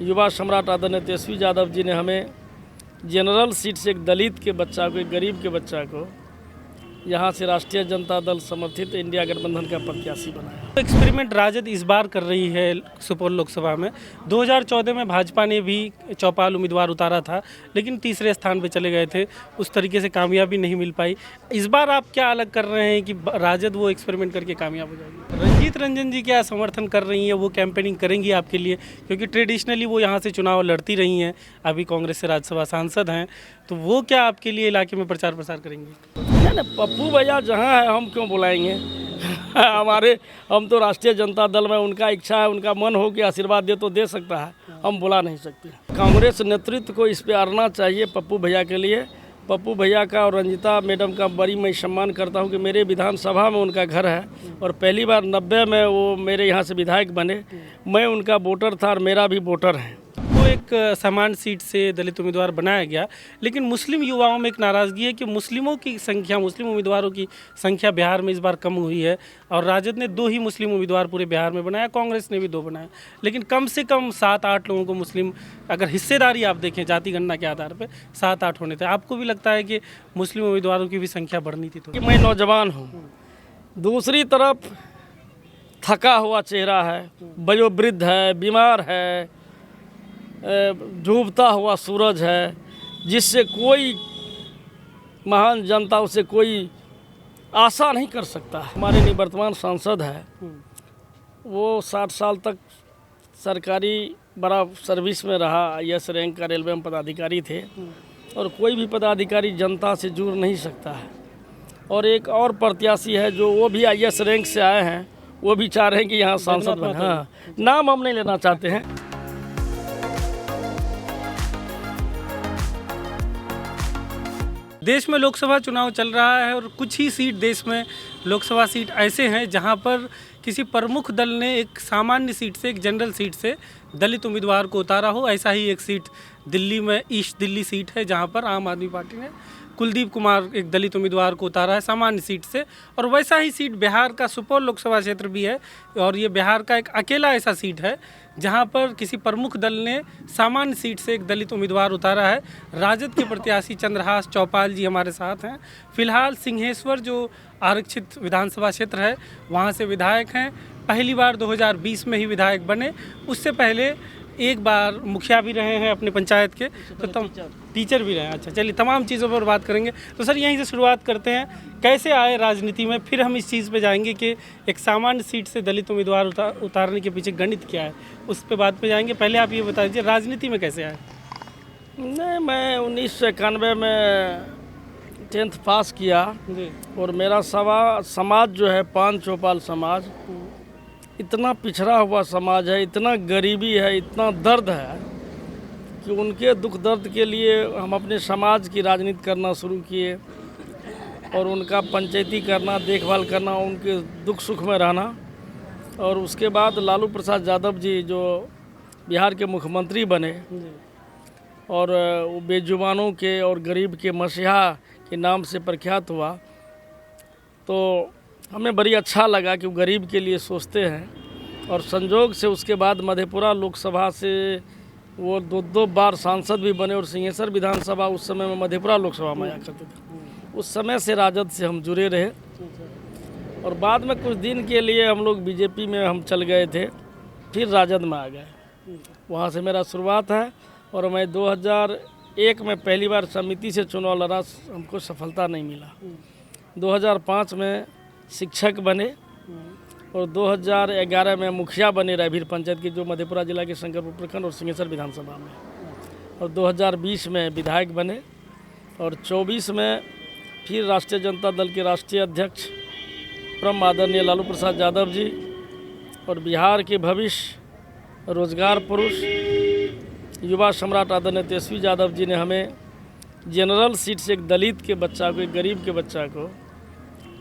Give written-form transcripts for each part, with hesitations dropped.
युवा सम्राट आदरणीय तेजस्वी यादव जी ने हमें जनरल सीट से एक दलित के बच्चा को, एक गरीब के बच्चा को यहाँ से राष्ट्रीय जनता दल समर्थित इंडिया गठबंधन का प्रत्याशी बनाया। एक्सपेरिमेंट राजद इस बार कर रही है सुपौल लोकसभा में। 2014 में भाजपा ने भी चौपाल उम्मीदवार उतारा था, लेकिन तीसरे स्थान पे चले गए थे, उस तरीके से कामयाबी नहीं मिल पाई। इस बार आप क्या अलग कर रहे हैं कि राजद वो एक्सपेरिमेंट करके कामयाब हो जाएगी? रंजीत रंजन जी क्या समर्थन कर रही हैं, वो कैंपेनिंग करेंगी आपके लिए? क्योंकि ट्रेडिशनली वो यहाँ से चुनाव लड़ती रही हैं, अभी कांग्रेस से राज्यसभा सांसद हैं, तो वो क्या आपके लिए इलाके में प्रचार प्रसार करेंगे? नहीं, पप्पू भैया जहाँ है हम क्यों बुलाएंगे? हम तो राष्ट्रीय जनता दल में, उनका इच्छा है, उनका मन हो कि आशीर्वाद दे तो दे सकता है, हम बुला नहीं सकते। कांग्रेस नेतृत्व को इस पे आना चाहिए पप्पू भैया के लिए। पप्पू भैया का और रंजिता मैडम का बड़ी मैं सम्मान करता हूं कि मेरे विधानसभा में उनका घर है और पहली बार 90 में वो मेरे यहाँ से विधायक बने। मैं उनका वोटर था और मेरा भी वोटर है। वो एक समान सीट से दलित उम्मीदवार बनाया गया, लेकिन मुस्लिम युवाओं में एक नाराज़गी है कि मुस्लिमों की संख्या, मुस्लिम उम्मीदवारों की संख्या बिहार में इस बार कम हुई है और राजद ने 2 ही मुस्लिम उम्मीदवार पूरे बिहार में बनाया, कांग्रेस ने भी 2 बनाया, लेकिन कम से कम 7-8 लोगों को मुस्लिम, अगर हिस्सेदारी आप देखें जाति गणना के आधार पर 7-8 होने थे। आपको भी लगता है कि मुस्लिम उम्मीदवारों की भी संख्या बढ़नी थी? तो मैं नौजवान हूँ, दूसरी तरफ थका हुआ चेहरा है, वयोवृद्ध है, बीमार है, डूबता हुआ सूरज है, जिससे कोई महान जनता उसे कोई आशा नहीं कर सकता। हमारे निवर्तमान सांसद है, वो 60 साल तक सरकारी बड़ा सर्विस में रहा, IAS रैंक का रेलवे में पदाधिकारी थे और कोई भी पदाधिकारी जनता से जुड़ नहीं सकता है। और एक और प्रत्याशी है जो वो भी IAS रैंक से आए हैं, वो भी चाह रहे हैं कि यहाँ सांसद बने। हाँ, नाम हम नहीं लेना चाहते हैं। देश में लोकसभा चुनाव चल रहा है और कुछ ही सीट देश में लोकसभा सीट ऐसे हैं जहां पर किसी प्रमुख दल ने एक सामान्य सीट से, एक जनरल सीट से दलित उम्मीदवार को उतारा हो। ऐसा ही एक सीट दिल्ली में ईस्ट दिल्ली सीट है जहां पर आम आदमी पार्टी ने कुलदीप कुमार एक दलित उम्मीदवार को उतारा है सामान्य सीट से। और वैसा ही सीट बिहार का सुपौल लोकसभा क्षेत्र भी है और ये बिहार का एक अकेला ऐसा सीट है जहां पर किसी प्रमुख दल ने सामान्य सीट से एक दलित उम्मीदवार उतारा है। राजद के प्रत्याशी चंद्रहास चौपाल जी हमारे साथ हैं। फिलहाल सिंहेश्वर जो आरक्षित विधानसभा क्षेत्र है वहां से विधायक हैं। पहली बार 2020 में ही विधायक बने, उससे पहले एक बार मुखिया भी रहे हैं अपने पंचायत के, तो टीचर भी रहे हैं। अच्छा, चलिए तमाम चीज़ों पर बात करेंगे। तो सर यहीं से शुरुआत करते हैं, कैसे आए राजनीति में, फिर हम इस चीज़ पे जाएंगे कि एक सामान्य सीट से दलित उम्मीदवार उतारने के पीछे गणित क्या है, उस पर बात पे जाएंगे। पहले आप ये बता दीजिए राजनीति में कैसे आए? नहीं, मैं 1991 में 10th पास किया और मेरा समाज जो है पान चौपाल समाज इतना पिछड़ा हुआ समाज है, इतना गरीबी है, इतना दर्द है कि उनके दुख दर्द के लिए हम अपने समाज की राजनीति करना शुरू किए और उनका पंचायती करना, देखभाल करना, उनके दुख सुख में रहना। और उसके बाद लालू प्रसाद यादव जी जो बिहार के मुख्यमंत्री बने और वो बेजुबानों के और गरीब के मसीहा के नाम से प्रख्यात हुआ, तो हमें बड़ी अच्छा लगा कि वो गरीब के लिए सोचते हैं। और संजोग से उसके बाद मधेपुरा लोकसभा से वो 2 बार सांसद भी बने और सिंहेश्वर विधानसभा उस समय में मधेपुरा लोकसभा में आया करते थे। उस समय से राजद से हम जुड़े रहे और बाद में कुछ दिन के लिए हम लोग बीजेपी में हम चल गए थे, फिर राजद में आ गए। वहाँ से मेरा शुरुआत है और मैं 2001 में पहली बार समिति से चुनाव लड़ा, हमको सफलता नहीं मिला। 2005 में शिक्षक बने और 2011 में मुखिया बने रायभीर पंचायत की, जो मधेपुरा जिला के शंकरपुर प्रखंड और सिंहेश्वर विधानसभा में, और 2020 में विधायक बने और 24 में फिर राष्ट्रीय जनता दल के राष्ट्रीय अध्यक्ष परम आदरणीय लालू प्रसाद यादव जी और बिहार के भविष्य रोजगार पुरुष युवा सम्राट आदरणीय तेजस्वी यादव जी ने हमें जनरल सीट से एक दलित के बच्चा को, एक गरीब के बच्चा को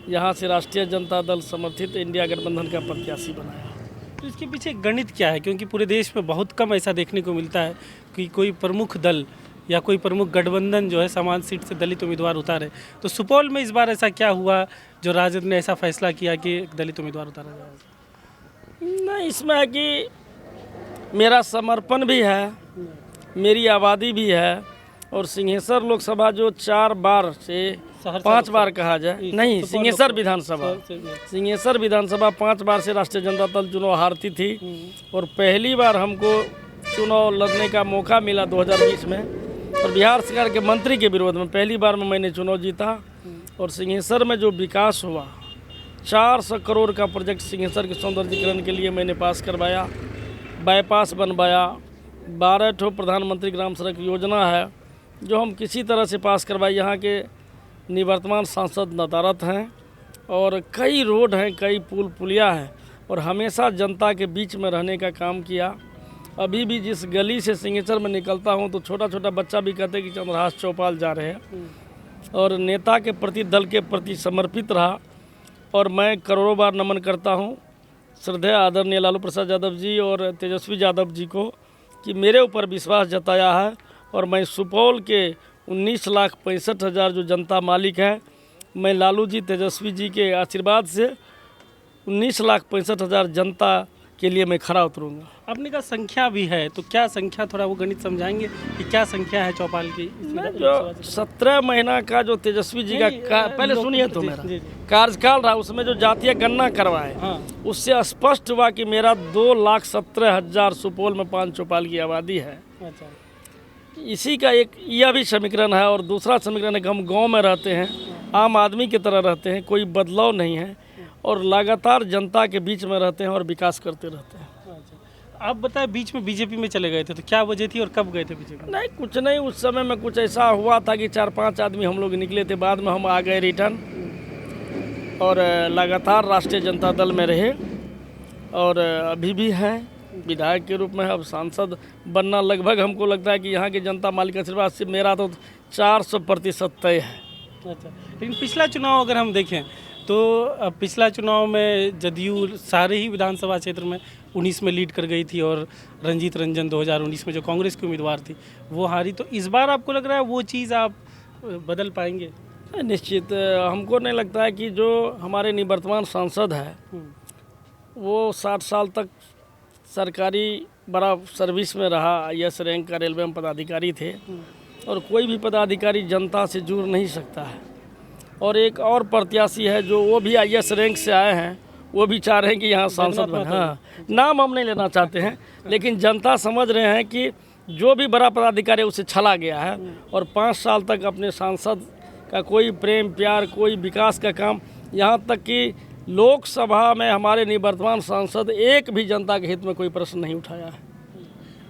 यहाँ से राष्ट्रीय जनता दल समर्थित इंडिया गठबंधन का प्रत्याशी बनाया। तो इसके पीछे गणित क्या है? क्योंकि पूरे देश में बहुत कम ऐसा देखने को मिलता है कि कोई प्रमुख दल या कोई प्रमुख गठबंधन जो है समान सीट से दलित उम्मीदवार उतारे। तो सुपौल में इस बार ऐसा क्या हुआ जो राजद ने ऐसा फैसला किया कि दलित उम्मीदवार उतारा जाए? नहीं, इसमें है कि मेरा समर्पण भी है, मेरी आबादी भी है। और सिंहेश्वर लोकसभा जो 4 बार से 5 बार कहा जाए, नहीं, सिंहेश्वर विधानसभा 5 बार से राष्ट्रीय जनता दल चुनाव हारती थी। और पहली बार हमको चुनाव लड़ने का मौका मिला 2020 में, और बिहार सरकार के मंत्री के विरोध में पहली बार में मैंने चुनाव जीता। और सिंहेश्वर में जो विकास हुआ, 400 करोड़ का प्रोजेक्ट सिंहेश्वर के सौंदर्यीकरण के लिए मैंने पास करवाया, बाईपास बनवाया, 12 ठो प्रधानमंत्री ग्राम सड़क योजना है जो हम किसी तरह से पास करवाए। यहाँ के निवर्तमान सांसद नदारत हैं, और कई रोड हैं, कई पुल पुलिया हैं, और हमेशा जनता के बीच में रहने का काम किया। अभी भी जिस गली से सिंहेश्वर में निकलता हूँ तो छोटा छोटा बच्चा भी कहते हैं कि चंद्रहास चौपाल जा रहे हैं। और नेता के प्रति, दल के प्रति समर्पित रहा, और मैं करोड़ों बार नमन करता हूँ श्रद्धेय आदरणीय लालू प्रसाद यादव जी और तेजस्वी यादव जी को कि मेरे ऊपर विश्वास जताया है। और मैं सुपौल के 19,65,000 जो जनता मालिक है, मैं लालू जी, तेजस्वी जी के आशीर्वाद से 19,65,000 जनता के लिए मैं खरा उतरूँगा। आपने कहा संख्या भी है, तो क्या संख्या, थोड़ा वो गणित समझाएंगे कि क्या संख्या है चौपाल की? जो 17 महीना का जो तेजस्वी जी का पहले सुनिए तो मेरा कार्यकाल रहा, उसमें जो जातीय गणना करवाए, उससे स्पष्ट हुआ कि मेरा 2,17,000 सुपौल में 5 चौपाल की आबादी है। अच्छा, इसी का एक यह भी समीकरण है। और दूसरा समीकरण है कि हम गांव में रहते हैं, आम आदमी की तरह रहते हैं, कोई बदलाव नहीं है, और लगातार जनता के बीच में रहते हैं और विकास करते रहते हैं। आप बताएं, बीच में बीजेपी में चले गए थे, तो क्या वजह थी और कब गए थे बीजेपी? नहीं, कुछ नहीं, उस समय में कुछ ऐसा हुआ था कि 4-5 आदमी हम लोग निकले थे, बाद में हम आ गए रिटर्न, और लगातार राष्ट्रीय जनता दल में रहे, और अभी भी हैं विधायक के रूप में। अब सांसद बनना लगभग हमको लगता है कि यहाँ की जनता मालिक आशीर्वाद से मेरा तो 400% तय है। अच्छा, लेकिन पिछला चुनाव अगर हम देखें तो पिछला चुनाव में जदयू सारे ही विधानसभा क्षेत्र में 19 में लीड कर गई थी, और रंजीत रंजन 2019 में जो कांग्रेस की उम्मीदवार थी वो हारी। तो इस बार आपको लग रहा है वो चीज़ आप बदल पाएंगे? निश्चित, हमको नहीं लगता है कि जो हमारे निवर्तमान सांसद है वो 60 साल तक सरकारी बड़ा सर्विस में रहा, IAS रैंक का रेलवे में पदाधिकारी थे, और कोई भी पदाधिकारी जनता से जुड़ नहीं सकता है। और एक और प्रत्याशी है जो वो भी IAS रैंक से आए हैं, वो भी चाह रहे हैं कि यहाँ सांसद बने। हाँ, नाम हम नहीं लेना चाहते हैं, लेकिन जनता समझ रहे हैं कि जो भी बड़ा पदाधिकारी उसे छला गया है, और 5 साल तक अपने सांसद का कोई प्रेम प्यार, कोई विकास का काम, यहाँ तक कि लोकसभा में हमारे निवर्तमान सांसद एक भी जनता के हित में कोई प्रश्न नहीं उठाया है।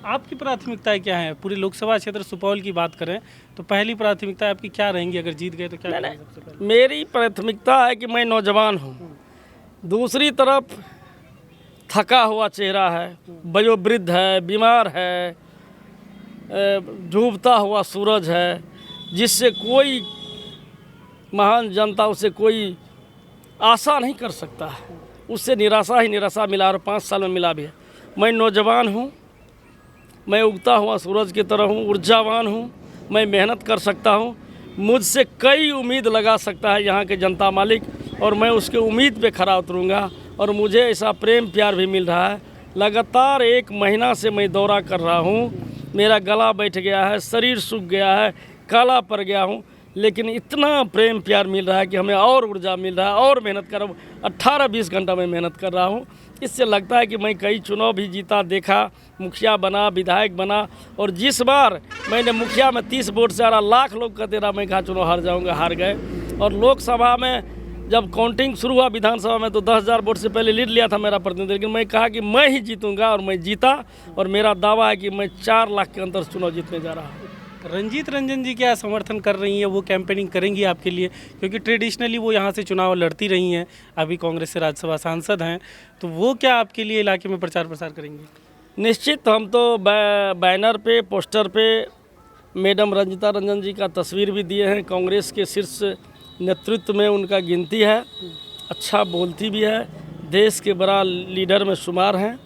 आपकी प्राथमिकताएं क्या हैं? पूरे लोकसभा क्षेत्र सुपौल की बात करें तो पहली प्राथमिकता आपकी क्या रहेंगी? अगर जीत गए तो क्या करेंगे सबसे पहले? मेरी प्राथमिकता है कि मैं नौजवान हूँ, दूसरी तरफ थका हुआ चेहरा है, वयोवृद्ध है, बीमार है, डूबता हुआ सूरज है, जिससे कोई महान जनता उसे कोई आशा नहीं कर सकता है, उससे निराशा ही निराशा मिला, और 5 साल में मिला भी है। मैं नौजवान हूँ, मैं उगता हुआ सूरज की तरह हूँ, ऊर्जावान हूँ, मैं मेहनत कर सकता हूँ, मुझसे कई उम्मीद लगा सकता है यहाँ के जनता मालिक, और मैं उसके उम्मीद पे खरा उतरूँगा। और मुझे ऐसा प्रेम प्यार भी मिल रहा है। लगातार 1 महीना से मैं दौरा कर रहा हूँ, मेरा गला बैठ गया है, शरीर सूख गया है, काला पड़ गया हूँ, लेकिन इतना प्रेम प्यार मिल रहा है कि हमें और ऊर्जा मिल रहा है, और मेहनत कर रहा हूँ। 18-20 घंटा मैं मेहनत कर रहा हूँ। इससे लगता है कि मैं कई चुनाव भी जीता, देखा, मुखिया बना, विधायक बना, और जिस बार मैंने मुखिया में 30 वोट से आ रहा, लाख लोग कहते रहा मैं कहा चुनाव हार जाऊँगा, हार गए। और लोकसभा में जब काउंटिंग शुरू हुआ विधानसभा में तो 10,000 वोट से पहले लीड लिया था मेरा प्रतिनिधि, लेकिन मैं कहा कि मैं ही जीतूँगा, और मैं जीता। और मेरा दावा है कि मैं 4 लाख के अंदर चुनाव जीतने जा रहा हूँ। रंजीत रंजन जी क्या समर्थन कर रही हैं? वो कैंपेनिंग करेंगी आपके लिए? क्योंकि ट्रेडिशनली वो यहाँ से चुनाव लड़ती रही हैं, अभी कांग्रेस से राज्यसभा सांसद हैं, तो वो क्या आपके लिए इलाके में प्रचार प्रसार करेंगी? निश्चित, हम तो बैनर पे, पोस्टर पे मैडम रंजीता रंजन जी का तस्वीर भी दिए हैं। कांग्रेस के शीर्ष नेतृत्व में उनका गिनती है, अच्छा बोलती भी है, देश के बड़ा लीडर में शुमार हैं,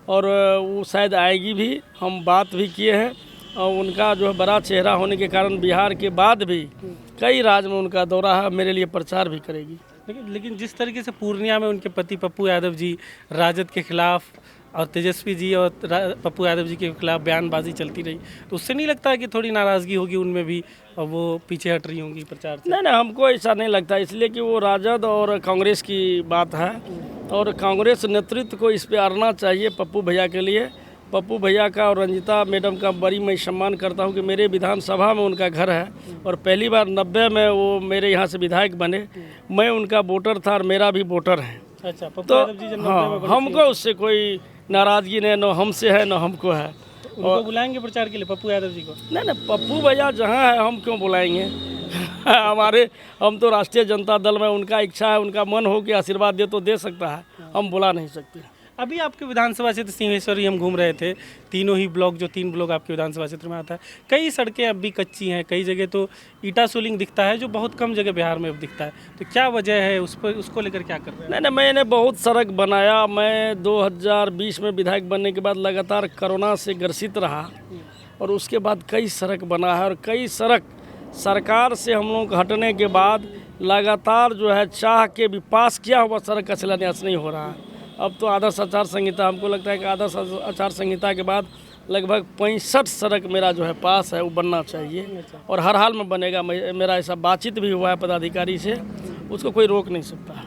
और वो शायद आएगी भी। हम बात भी किए हैं, और उनका जो है बड़ा चेहरा होने के कारण बिहार के बाद भी कई राज्य में उनका दौरा है, मेरे लिए प्रचार भी करेगी। लेकिन जिस तरीके से पूर्णिया में उनके पति पप्पू यादव जी राजद के खिलाफ और तेजस्वी जी और पप्पू यादव जी के खिलाफ बयानबाजी चलती रही, तो उससे नहीं लगता है कि थोड़ी नाराज़गी होगी उनमें भी और वो पीछे हट रही होंगी प्रचार से? नहीं, हमको ऐसा नहीं लगता, इसलिए कि वो राजद और कांग्रेस की बात है और कांग्रेस नेतृत्व को इस पे अड़ना चाहिए पप्पू भैया के लिए। पप्पू भैया का और रंजिता मैडम का बड़ी मैं सम्मान करता हूं कि मेरे विधानसभा में उनका घर है और पहली बार 90 में वो मेरे यहाँ से विधायक बने। मैं उनका वोटर था और मेरा भी वोटर है। अच्छा, पप्पू तो यादव जी जब 90 में हाँ, बने हमको उससे कोई नाराज़गी नहीं, न हमसे है न हमको है। उनको बुलाएंगे प्रचार के लिए पप्पू यादव जी को? नहीं, पप्पू भैया जहाँ है हम क्यों बुलाएंगे हम तो राष्ट्रीय जनता दल में, उनका इच्छा है, उनका मन हो कि आशीर्वाद दे तो दे सकता है, हम बुला नहीं सकते। अभी आपके विधानसभा क्षेत्र सिंहेश्वरी हम घूम रहे थे, तीनों ही ब्लॉक, जो 3 ब्लॉक आपके विधानसभा क्षेत्र में आता है, कई सड़कें अब भी कच्ची हैं, कई जगह तो ईटा सोलिंग दिखता है जो बहुत कम जगह बिहार में अब दिखता है। तो क्या वजह है, उस पर उसको लेकर क्या कर रहे हैं? नहीं, मैंने बहुत सड़क बनाया। मैं 2020 में विधायक बनने के बाद लगातार कोरोना से ग्रसित रहा और उसके बाद कई सड़क बना है और कई सड़क सरकार से हम लोग हटने के बाद लगातार जो है चाह के भी पास किया हुआ सड़क का शिलान्यास नहीं हो रहा है। अब तो आदर्श आचार संहिता, हमको लगता है कि आदर्श आचार संहिता के बाद लगभग 65 सड़क मेरा जो है पास है, वो बनना चाहिए और हर हाल में बनेगा। मेरा ऐसा बातचीत भी हुआ है पदाधिकारी से, उसको कोई रोक नहीं सकता।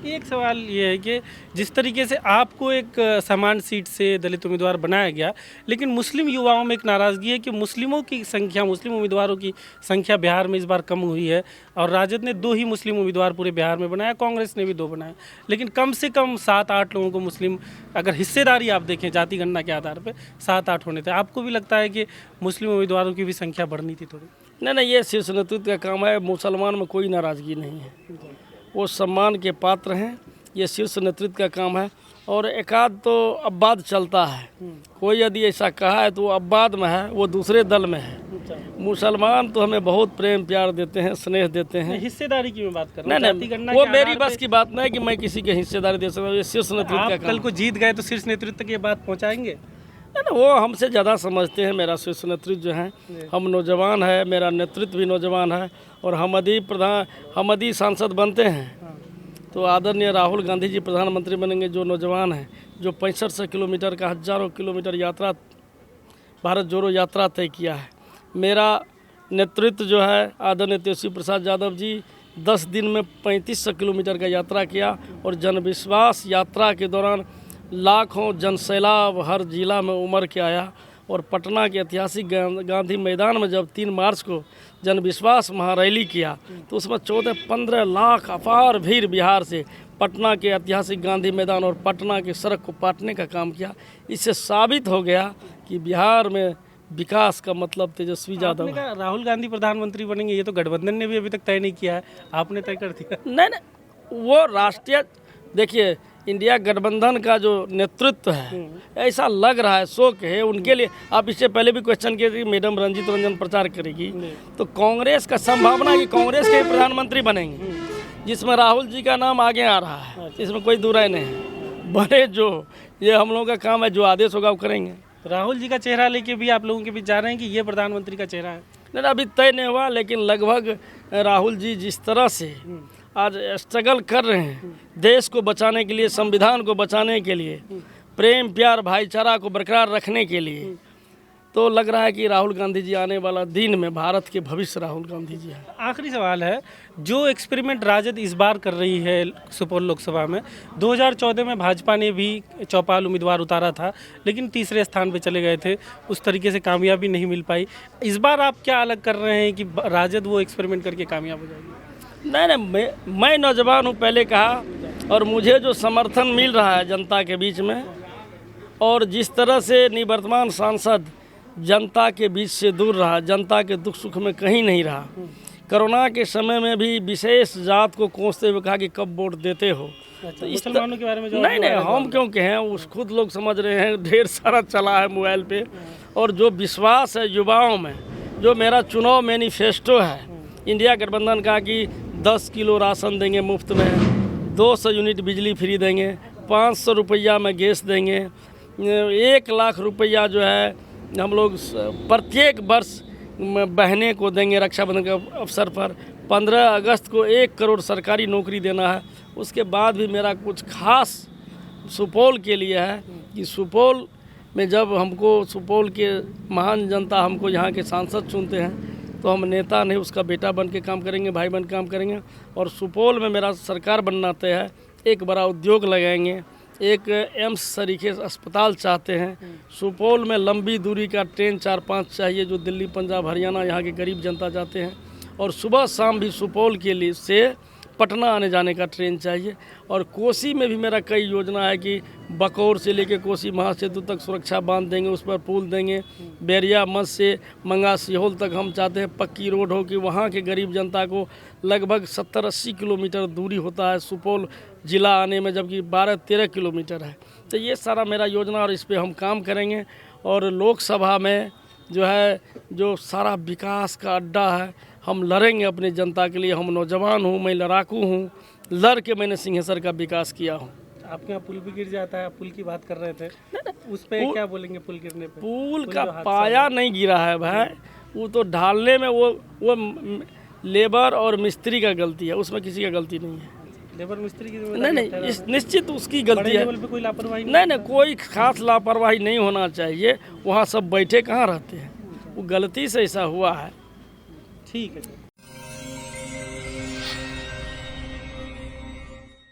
एक सवाल ये है कि जिस तरीके से आपको एक समान सीट से दलित उम्मीदवार बनाया गया, लेकिन मुस्लिम युवाओं में एक नाराज़गी है कि मुस्लिमों की संख्या, मुस्लिम उम्मीदवारों की संख्या बिहार में इस बार कम हुई है और राजद ने 2 ही मुस्लिम उम्मीदवार पूरे बिहार में बनाया, कांग्रेस ने भी 2 बनाया, लेकिन कम से कम 7-8 लोगों को मुस्लिम, अगर हिस्सेदारी आप देखें जाति गणना के आधार पर 7-8 होने थे। आपको भी लगता है कि मुस्लिम उम्मीदवारों की भी संख्या बढ़नी थी थोड़ी? नहीं, ये शीर्ष नेतृत्व का काम है। मुसलमान में कोई नाराज़गी नहीं है, वो सम्मान के पात्र हैं। ये शीर्ष नेतृत्व का काम है और एकाध तो अब्बाद चलता है, कोई यदि ऐसा कहा है तो वो अब्बाद में है, वो दूसरे दल में है। मुसलमान तो हमें बहुत प्रेम प्यार देते हैं, स्नेह देते हैं। हिस्सेदारी की मैं बात कर रहा हूं। नहीं, वो मेरी बस की बात नहीं कि मैं किसी के हिस्सेदारी दे सकता हूँ। ये शीर्ष नेतृत्व का काम। कल को जीत गए तो शीर्ष नेतृत्व की बात पहुँचाएंगे? नहीं, वो हमसे ज़्यादा समझते हैं। मेरा शीर्ष नेतृत्व जो है, हम नौजवान है, मेरा नेतृत्व भी नौजवान है और हमदी सांसद बनते हैं तो आदरणीय राहुल गांधी जी प्रधानमंत्री बनेंगे। जो नौजवान हैं, जो 6500 किलोमीटर का, हज़ारों किलोमीटर यात्रा, भारत जोड़ो यात्रा तय किया है, मेरा नेतृत्व जो है आदरणीय तेजस्वी प्रसाद यादव जी 10 दिन में 3500 किलोमीटर का यात्रा किया और जनविश्वास यात्रा के दौरान लाखों जनसैलाब हर जिला में उमड़ के आया और पटना के ऐतिहासिक गांधी मैदान में जब 3 मार्च को जनविश्वास महारैली किया तो उसमें 14-15 लाख अपार भीड़ बिहार से पटना के ऐतिहासिक गांधी मैदान और पटना की सड़क को पाटने का काम किया। इससे साबित हो गया कि बिहार में विकास का मतलब तेजस्वी यादव है। राहुल गांधी प्रधानमंत्री बनेंगे, ये तो गठबंधन ने भी अभी तक तय नहीं किया है, आपने तय कर दिया? नहीं, वो राष्ट्रीय, देखिए इंडिया गठबंधन का जो नेतृत्व है, ऐसा लग रहा है, शौक है उनके लिए। आप इससे पहले भी क्वेश्चन किए थे कि मैडम रंजीत रंजन प्रचार करेगी, तो कांग्रेस का संभावना है कि कांग्रेस के प्रधानमंत्री बनेंगे, जिसमें राहुल जी का नाम आगे आ रहा है, इसमें कोई दुराई नहीं है। बने जो, ये हम लोगों का काम है, जो आदेश होगा वो करेंगे। राहुल जी का चेहरा लेके भी आप लोगों के बीच जा रहे हैं कि ये प्रधानमंत्री का चेहरा है? नहीं, अभी तय नहीं हुआ, लेकिन लगभग राहुल जी जिस तरह से आज स्ट्रगल कर रहे हैं देश को बचाने के लिए, संविधान को बचाने के लिए, प्रेम प्यार भाईचारा को बरकरार रखने के लिए, तो लग रहा है कि राहुल गांधी जी आने वाला दिन में भारत के भविष्य राहुल गांधी जी हैं। आखिरी सवाल है, जो एक्सपेरिमेंट राजद इस बार कर रही है सुपौल लोकसभा में, 2014 में भाजपा ने भी चौपाल उम्मीदवार उतारा था लेकिन तीसरे स्थान पे चले गए थे, उस तरीके से कामयाबी नहीं मिल पाई। इस बार आप क्या अलग कर रहे हैं कि राजद वो एक्सपेरिमेंट करके कामयाब हो जाएगी? नहीं, मैं नौजवान हूँ, पहले कहा, और मुझे जो समर्थन मिल रहा है जनता के बीच में, और जिस तरह से निवर्तमान सांसद जनता के बीच से दूर रहा, जनता के दुख सुख में कहीं नहीं रहा, कोरोना के समय में भी विशेष जात को कोसते हुए कहा कि कब वोट देते हो। तो मुसलमानों के बारे में नहीं, हम क्यों कहें, उस खुद लोग समझ रहे हैं, ढेर सारा चला है मोबाइल पे। और जो विश्वास है युवाओं में, जो मेरा चुनाव मैनिफेस्टो है इंडिया गठबंधन का कि 10 किलो राशन देंगे मुफ्त में, 200 यूनिट बिजली फ्री देंगे, 500 रुपया में गैस देंगे, 1 लाख रुपया जो है हम लोग प्रत्येक वर्ष बहने को देंगे रक्षाबंधन के अवसर पर, 15 अगस्त को 1 करोड़ सरकारी नौकरी देना है। उसके बाद भी मेरा कुछ खास सुपौल के लिए है कि सुपौल में जब हमको सुपौल के महान जनता हमको यहाँ के सांसद चुनते हैं तो हम नेता नहीं, उसका बेटा बन के काम करेंगे, भाई बन के काम करेंगे। और सुपौल में मेरा सरकार बनना तय है। एक बड़ा उद्योग लगाएंगे, एक एम्स तरीके से अस्पताल चाहते हैं। सुपौल में लंबी दूरी का ट्रेन 4-5 चाहिए, जो दिल्ली, पंजाब, हरियाणा यहाँ के गरीब जनता जाते हैं। और सुबह शाम भी सुपौल के लिए से पटना आने जाने का ट्रेन चाहिए। और कोसी में भी मेरा कई योजना है कि बकौर से लेके कोसी महासेतु तक सुरक्षा बांध देंगे, उस पर पुल देंगे। बैरिया मस से मंगा सिहोल तक हम चाहते हैं पक्की रोड हो, कि वहाँ के गरीब जनता को लगभग 70-80 किलोमीटर दूरी होता है सुपौल ज़िला आने में, जबकि 12-13 किलोमीटर है। तो ये सारा मेरा योजना, और इस पर हम काम करेंगे। और लोकसभा में जो है, जो सारा विकास का अड्डा है, हम लड़ेंगे अपनी जनता के लिए। हम नौजवान हूँ, मैं लड़ाकू हूँ, लड़ के मैंने सिंहेश्वर का विकास किया हूँ। आपके यहाँ पुल भी गिर जाता है, पुल की बात कर रहे थे, उस पे क्या बोलेंगे? पुल गिरने पे पुल का पाया नहीं गिरा है भाई, वो तो ढालने में वो लेबर और मिस्त्री का गलती है, उसमें किसी का गलती नहीं है। लेबर मिस्त्री की नहीं, निश्चित उसकी गलती है। पे कोई लापरवाही नहीं, कोई खास लापरवाही नहीं होना चाहिए। वहाँ सब बैठे कहाँ रहते हैं, वो गलती से ऐसा हुआ है। ठीक है।